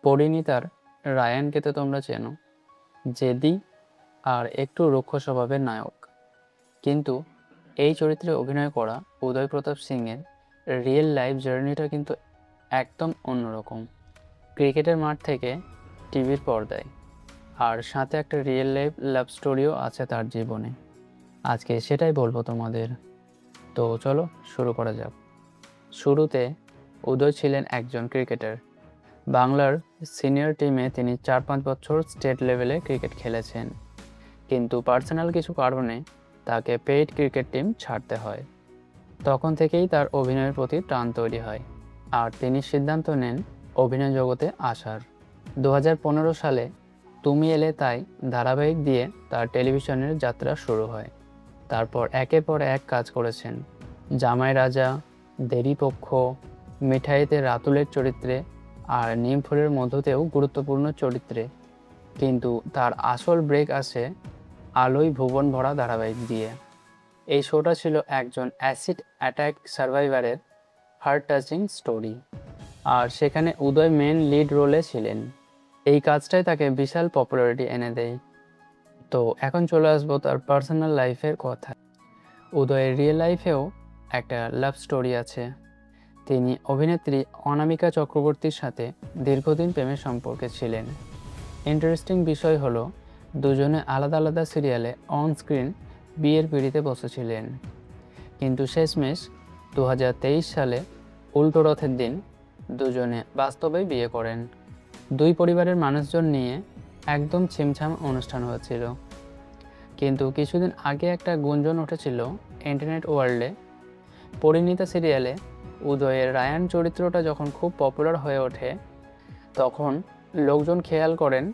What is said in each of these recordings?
পরিণীতার রায়ানকে তো তোমরা চেনো, জেদি আর একটু রুক্ষ স্বভাবের নায়ক। কিন্তু এই চরিত্রে অভিনয় করা উদয় প্রতাপ সিংয়ের রিয়েল লাইফ জার্নিটা কিন্তু একদম অন্যরকম। ক্রিকেটের মাঠ থেকে টিভির পর্দায়, আর সাথে একটা রিয়েল লাইফ লাভ স্টোরিও আছে তার জীবনে। আজকে সেটাই বলবো তোমাদের। তো চলো শুরু করা যাক। শুরুতে উদয় ছিলেন একজন ক্রিকেটার। বাংলার সিনিয়র টিমে তিনি 4-5 বছর স্টেট লেভেলে ক্রিকেট খেলেছেন, কিন্তু পার্সোনাল কিছু কারণে তাকে পেইড ক্রিকেট টিম ছাড়তে হয়। তখন থেকেই তার অভিনয়ের প্রতি টান তৈরি হয়, আর তিনি সিদ্ধান্ত নেন অভিনয় জগতে আসার। 2015 সালে তুমি এলে তাই ধারাবাহিক দিয়ে তার টেলিভিশনের যাত্রা শুরু হয়। তারপর একের পর এক কাজ করেছেন জামাই রাজা, দেবীপক্ষ, মিঠাইতে রাতুলের চরিত্রে, আর নিমফুলের মধ্যতেও গুরুত্বপূর্ণ চরিত্রে। কিন্তু তার আসল ব্রেক আসে আলোয় ভুবন ভরা ধারাবাহিক দিয়ে। এই শোটা ছিল একজন অ্যাসিড অ্যাটাক সার্ভাইভারের হার্ট টাচিং স্টোরি, আর সেখানে উদয় মেন লিড রোলে ছিলেন। এই কাজটাই তাকে বিশাল পপুলারিটি এনে দেয়। তো এখন চলে আসবো তার পার্সোনাল লাইফের কথা। উদয়ের রিয়েল লাইফেও একটা লাভ স্টোরি আছে। তিনি অভিনেত্রী অনামিকা চক্রবর্তীর সাথে দীর্ঘদিন প্রেমের সম্পর্কে ছিলেন। ইন্টারেস্টিং বিষয় হলো দুজনে আলাদা আলাদা সিরিয়ালে অন স্ক্রিন বিয়ের পিঁড়িতে বসেছিলেন, কিন্তু শেষমেশ 2023 সালে উল্টো রথের দিন দুজনে বাস্তবেই বিয়ে করেন। দুই পরিবারের মানুষজন নিয়ে একদম ছিমছাম অনুষ্ঠান হয়েছিল। কিন্তু কিছুদিন আগে একটা গুঞ্জন উঠেছিল ইন্টারনেট ওয়ার্ল্ডে। পরিণীতা সিরিয়ালে উদয়ের রায়ান চরিত্রটা যখন খুব পপুলার হয়ে ওঠে, তখন লোকজন খেয়াল করেন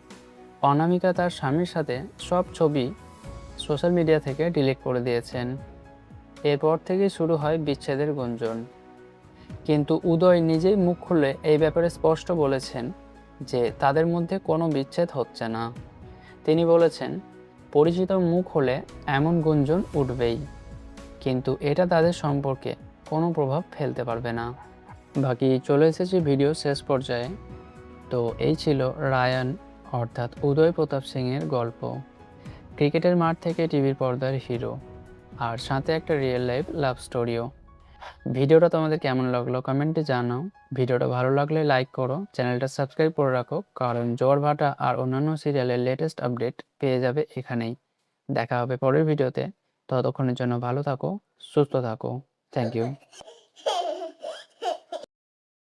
অনামিকা তার স্বামীর সাথে সব ছবি সোশ্যাল মিডিয়া থেকে ডিলিট করে দিয়েছেন। এরপর থেকেই শুরু হয় বিচ্ছেদের গুঞ্জন। কিন্তু উদয় নিজেই মুখ খুলে এই ব্যাপারে স্পষ্ট বলেছেন যে তাদের মধ্যে কোনো বিচ্ছেদ হচ্ছে না। তিনি বলেছেন, পরিচিত মুখ হলে এমন গুঞ্জন উঠবেই, কিন্তু এটা তাদের সম্পর্কে কোনো প্রভাব ফেলতে পারবে না। বাকি চলে এসেছি ভিডিও শেষ পর্যায়ে। তো এই ছিল রায়ান অর্থাৎ উদয় প্রতাপ সিংয়ের গল্প। ক্রিকেটের মাঠ থেকে টিভির পর্দার হিরো, আর সাথে একটা রিয়েল লাইফ লাভ স্টোরিও। ভিডিওটা তোমাদের কেমন লাগলো কমেন্টে জানাও। ভিডিওটা ভালো লাগলে লাইক করো, চ্যানেলটা সাবস্ক্রাইব করে রাখো, কারণ জোয়ার ভাটা আর অন্যান্য সিরিয়ালের লেটেস্ট আপডেট পেয়ে যাবে এখানেই। দেখা হবে পরের ভিডিওতে। ততক্ষণের জন্য ভালো থাকো, সুস্থ থাকো। Thank you.